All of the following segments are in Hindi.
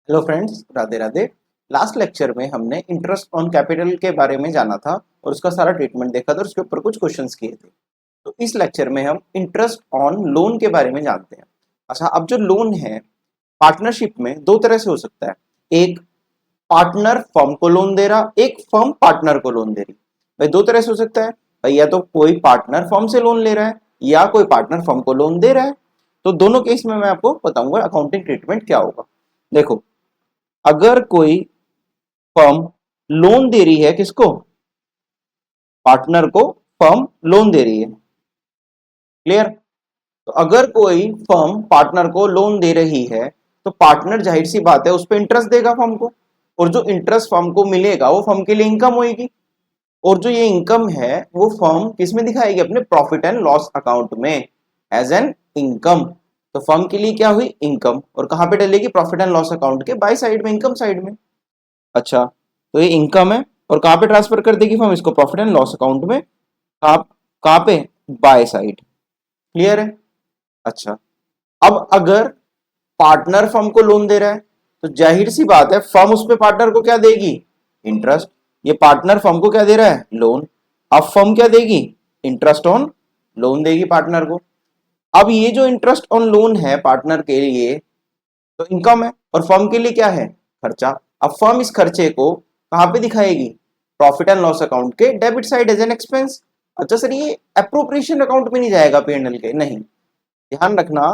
Hello friends, Radhe Radhe. Last lecture में हमने इंटरेस्ट ऑन कैपिटल के बारे में जाना था और उसका सारा ट्रीटमेंट देखा था और उसके ऊपर कुछ क्वेश्चंस किए थे। तो इस लेक्चर में हम इंटरेस्ट ऑन लोन के बारे में जानते हैं। अच्छा, अब जो लोन है पार्टनरशिप में दो तरह से हो सकता है। एक पार्टनर फर्म को लोन दे रहा, एक फर्म पार्टनर को लोन दे रही। भाई दो तरह से हो सकता है भाई, या तो कोई पार्टनर फर्म से लोन ले रहा है या कोई पार्टनर फर्म को लोन दे रहा है। तो दोनों केस में मैं आपको बताऊंगा अकाउंटिंग ट्रीटमेंट क्या होगा। देखो, अगर कोई फर्म लोन दे रही है, किसको? पार्टनर को फर्म लोन दे रही है। क्लियर? तो अगर कोई फर्म पार्टनर को लोन दे रही है तो पार्टनर जाहिर सी बात है उस पर इंटरेस्ट देगा फर्म को, और जो इंटरेस्ट फर्म को मिलेगा वो फर्म के लिए इनकम होगी। और जो ये इनकम है वो फर्म किस में दिखाएगी? अपने प्रॉफिट एंड लॉस अकाउंट में, एज एन इनकम। तो फर्म के लिए क्या हुई? इनकम। और कहां पे डलेगी? प्रॉफिट एंड लॉस अकाउंट के बाय साइड में, इनकम साइड में। अच्छा, तो ये इनकम है और कहां पे ट्रांसफर कर देगी फर्म इसको? प्रॉफिट एंड लॉस अकाउंट में। कहां कहां पे? By side. क्लियर है? अच्छा, अब अगर पार्टनर फर्म को लोन दे रहा है तो जाहिर सी बात है फर्म उस पे पार्टनर को क्या देगी? इंटरेस्ट। ये पार्टनर फर्म को क्या दे रहा है? लोन। अब फर्म क्या देगी? इंटरेस्ट ऑन लोन देगी पार्टनर को। अब ये जो इंटरेस्ट ऑन लोन है पार्टनर के लिए तो इनकम है, और फर्म के लिए क्या है? खर्चा। अब फर्म इस खर्चे को कहां पे दिखाएगी? प्रॉफिट एंड लॉस अकाउंट के debit side as an expense. अच्छा सर, ये अप्रोप्रिएशन अकाउंट में नहीं जाएगा पीएनएल के? नहीं, ध्यान रखना,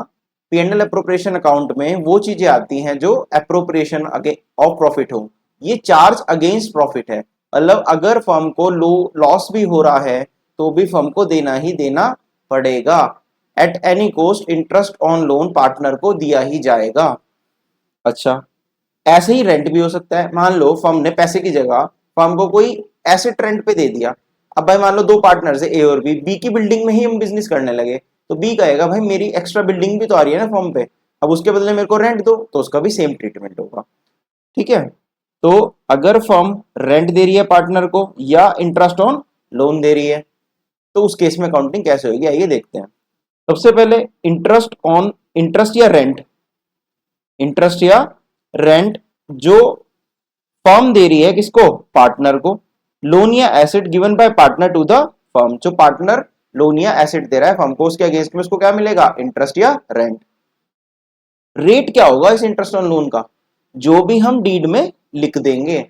पीएनएल अप्रोप्रिएशन अकाउंट में वो चीजें आती हैं जो अप्रोप्रिएशन ऑफ प्रॉफिट हो। ये चार्ज अगेंस्ट प्रॉफिट है, मतलब अगर फर्म को लॉस भी हो रहा है तो भी फर्म को देना ही देना पड़ेगा। At any cost interest on loan partner को दिया ही जाएगा। अच्छा, ऐसे ही रेंट भी हो सकता है। मान लो फर्म ने पैसे की जगह फर्म को कोई एसेट रेंट पे दे दिया। अब भाई मान लो दो पार्टनर है ए और बी, बी की बिल्डिंग में ही हम बिजनेस करने लगे, तो बी कहेगा भाई मेरी एक्स्ट्रा बिल्डिंग भी तो आ रही है ना फर्म पे, अब उसके बदले मेरे को रेंट दो, तो उसका भी सेम ट्रीटमेंट होगा। ठीक है? तो अगर फर्म रेंट दे रही है पार्टनर को या इंटरेस्ट ऑन लोन दे रही है तो उस केस में अकाउंटिंग कैसे होगी, आइए देखते हैं। सबसे पहले इंटरेस्ट ऑन, इंटरेस्ट या रेंट, इंटरेस्ट या रेंट जो फर्म दे रही है किसको? पार्टनर को। लोन या asset given by partner to the firm, जो पार्टनर लोन या एसेट दे रहा है फर्म को उसके अगेंस्ट में उसको क्या मिलेगा? इंटरेस्ट या रेंट। रेट क्या होगा इस इंटरेस्ट ऑन लोन का? जो भी हम डीड में लिख देंगे।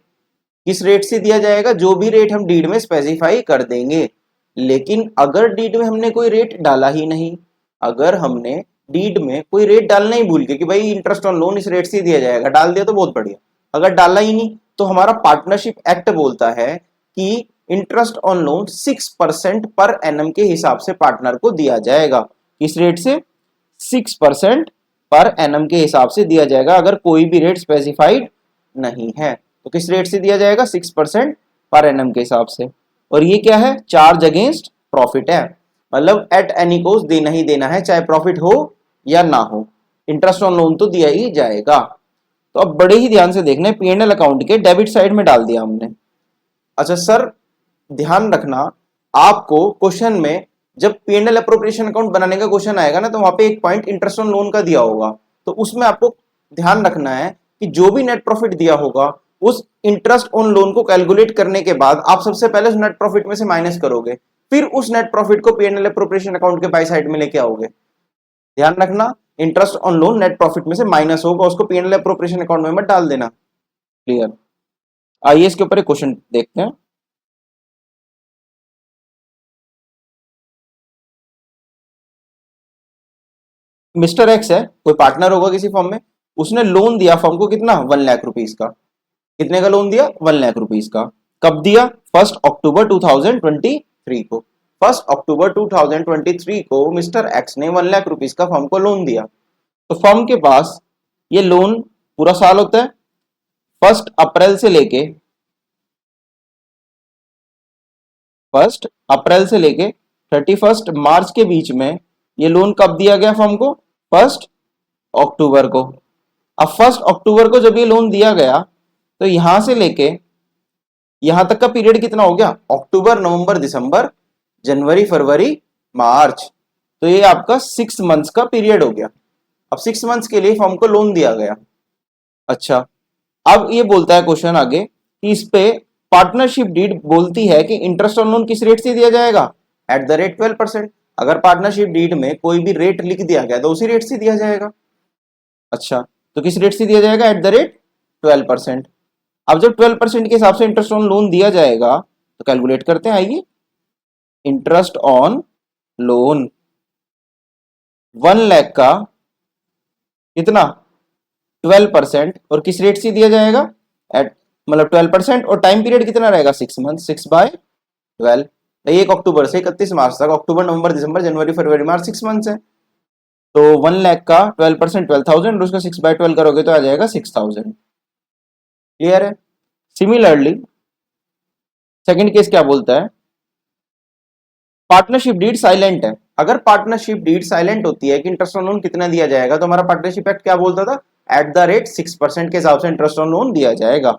किस रेट से दिया जाएगा? जो भी रेट हम डीड में स्पेसिफाई कर देंगे। लेकिन अगर डीड में हमने कोई रेट डाला ही नहीं, अगर हमने डीड में कोई रेट डालना ही भूल गए कि भाई इंटरेस्ट ऑन लोन इस रेट से दिया जाएगा, डाल दिया तो बहुत बढ़िया। अगर डाला ही नहीं तो हमारा पार्टनरशिप एक्ट बोलता है कि interest on loan 6% per annum के हिसाब से पार्टनर को दिया जाएगा। किस रेट से? 6% पर एनम के हिसाब से दिया जाएगा, अगर कोई भी रेट स्पेसिफाइड नहीं है। तो किस रेट से दिया जाएगा? 6% पर एनम के हिसाब से। और ये क्या है? चार्ज अगेंस्ट प्रॉफिट है, मतलब एट एनी कॉस्ट देना ही देना है, चाहे प्रॉफिट हो या ना हो, इंटरेस्ट ऑन लोन तो दिया ही जाएगा। तो अब बड़े ही ध्यान से देखना है, पीएनएल अकाउंट के डेबिट साइड में डाल दिया हमने। अच्छा सर, ध्यान रखना, आपको क्वेश्चन में जब पीएनएल अप्रोप्रिएशन अकाउंट बनाने का क्वेश्चन आएगा ना तो वहां पे एक पॉइंट इंटरेस्ट ऑन लोन का दिया होगा, तो उसमें आपको ध्यान रखना है कि जो भी नेट प्रॉफिट दिया होगा उस इंटरेस्ट ऑन लोन को कैलकुलेट करने के बाद आप सबसे पहले उस नेट प्रॉफिट में से माइनस करोगे, फिर उस नेट प्रॉफिट को पीएनएल अप्रोप्रिएशन अकाउंट के बाई साइड में लेके आओगे। ध्यान रखना, interest on loan net profit में से माइनस होगा, उसको पीएनएल अप्रोप्रिएशन अकाउंट में मत डाल देना। क्लियर? आइए इसके ऊपर एक क्वेश्चन देखते हैं। मिस्टर एक्स है, कोई पार्टनर होगा किसी फर्म में, उसने लोन दिया फर्म को, कितना? 1 लाख रुपीज का। कितने का लोन दिया? 1 लाख रुपीज का। कब दिया? 1 अक्टूबर 2023 को। 1 अक्टूबर 2023 को मिस्टर एक्स ने 1 लाख रुपीज का फर्म को लोन दिया। तो फर्म के पास ये लोन पूरा साल होता है, 1 अप्रैल से लेके 31 मार्च के बीच में ये लोन कब दिया गया फर्म को? 1 अक्टूबर को। अब 1 अक्टूबर को जब ये लोन दिया गया तो यहां से लेके यहां तक का पीरियड कितना हो गया? अक्टूबर, नवंबर, दिसंबर, जनवरी, फरवरी, मार्च। तो ये आपका 6 मंथ्स का पीरियड हो गया। अब 6 मंथ्स के लिए फर्म को लोन दिया गया। अच्छा, अब ये बोलता है क्वेश्चन आगे कि इस पे पार्टनरशिप डीड बोलती है कि इंटरेस्ट ऑन लोन किस रेट से दिया जाएगा, एट द रेट 12%। अगर पार्टनरशिप डीड में कोई भी रेट लिख दिया गया तो उसी रेट से दिया जाएगा। अच्छा, तो किस रेट से दिया जाएगा, एट द रेट 12%। अब जब 12% के हिसाब से इंटरेस्ट ऑन लोन दिया जाएगा तो कैलकुलेट करते हैं, आइए। इंटरेस्ट ऑन लोन 1 लाख का कितना, 12%, और किस रेट से दिया जाएगा, एट मतलब 12%, और टाइम पीरियड कितना रहेगा, 6 मंथ, 6/12। 1 अक्टूबर से 31 मार्च तक, अक्टूबर नवंबर दिसंबर जनवरी फरवरी मार्च 6 मंथ्स है। तो 1 लाख का 12%, 12,000, और उसका 6/12 करोगे तो आ जाएगा 6,000। क्लियर है। सिमिलरली सेकंड केस क्या बोलता है, पार्टनरशिप डीड साइलेंट है। अगर पार्टनरशिप डीड साइलेंट होती है कि इंटरेस्ट ऑन लोन कितना दिया जाएगा, तो हमारा पार्टनरशिप एक्ट क्या बोलता था, एट द रेट 6% के हिसाब से इंटरेस्ट ऑन लोन दिया जाएगा।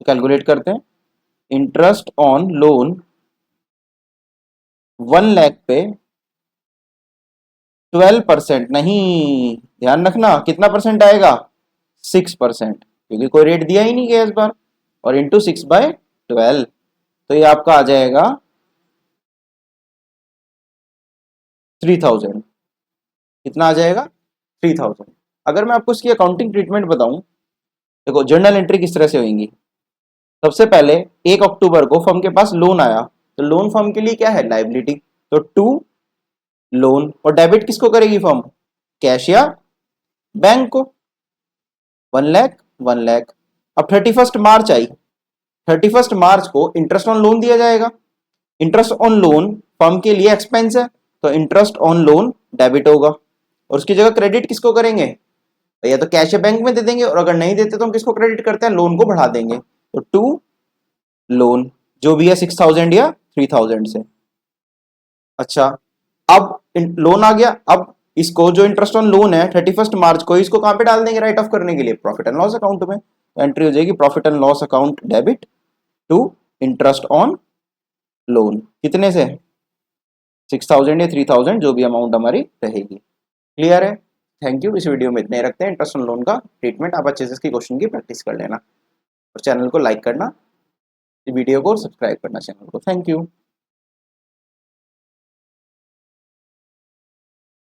कैलकुलेट करते हैं, इंटरेस्ट ऑन लोन 1 लाख पे 12% नहीं, ध्यान रखना कितना परसेंट आएगा, 6%, क्योंकि कोई रेट दिया ही नहीं गया इस बार, और इंटू 6/12, तो ये आपका आ जाएगा 3,000। कितना आ जाएगा, 3,000। अगर मैं आपको इसकी अकाउंटिंग ट्रीटमेंट बताऊं, देखो जर्नल एंट्री किस तरह से होंगी। सबसे पहले 1 अक्टूबर को फर्म के पास लोन आया, तो लोन फर्म के लिए क्या है, लाइबिलिटी, तो टू लोन, और डेबिट किसको करेगी फर्म, कैश या बैंक को, 1 लाख 1 लाख। अब 31 मार्च आई, 31 मार्च को इंटरेस्ट ऑन लोन दिया जाएगा। इंटरेस्ट ऑन लोन फर्म के लिए एक्सपेंस है, तो इंटरेस्ट ऑन लोन डेबिट होगा, और उसकी जगह क्रेडिट किसको करेंगे, या तो कैश या बैंक में दे देंगे, और अगर नहीं देते तो हम किसको क्रेडिट करते हैं, लोन को बढ़ा देंगे। तो टू लोन जो भी है 6,000 या 3,000 से। अच्छा, अब लोन आ गया, अब इसको जो इंटरेस्ट ऑन लोन है 31 मार्च को, इसको कहां पे डाल देंगे, राइट ऑफ करने के लिए प्रॉफिट एंड लॉस अकाउंट में। तो एंट्री हो जाएगी profit and loss account debit to interest on loan, कितने से, 6,000 या 3,000, जो भी अमाउंट हमारी रहेगी। क्लियर है। Thank you. इस वीडियो में इतने ही रखते हैं। इंटरेस्ट ऑन लोन का ट्रीटमेंट आप अच्छे से इसकी क्वेश्चन की प्रैक्टिस कर लेना, और चैनल को लाइक करना, वीडियो को सब्सक्राइब करना चैनल को। Thank you.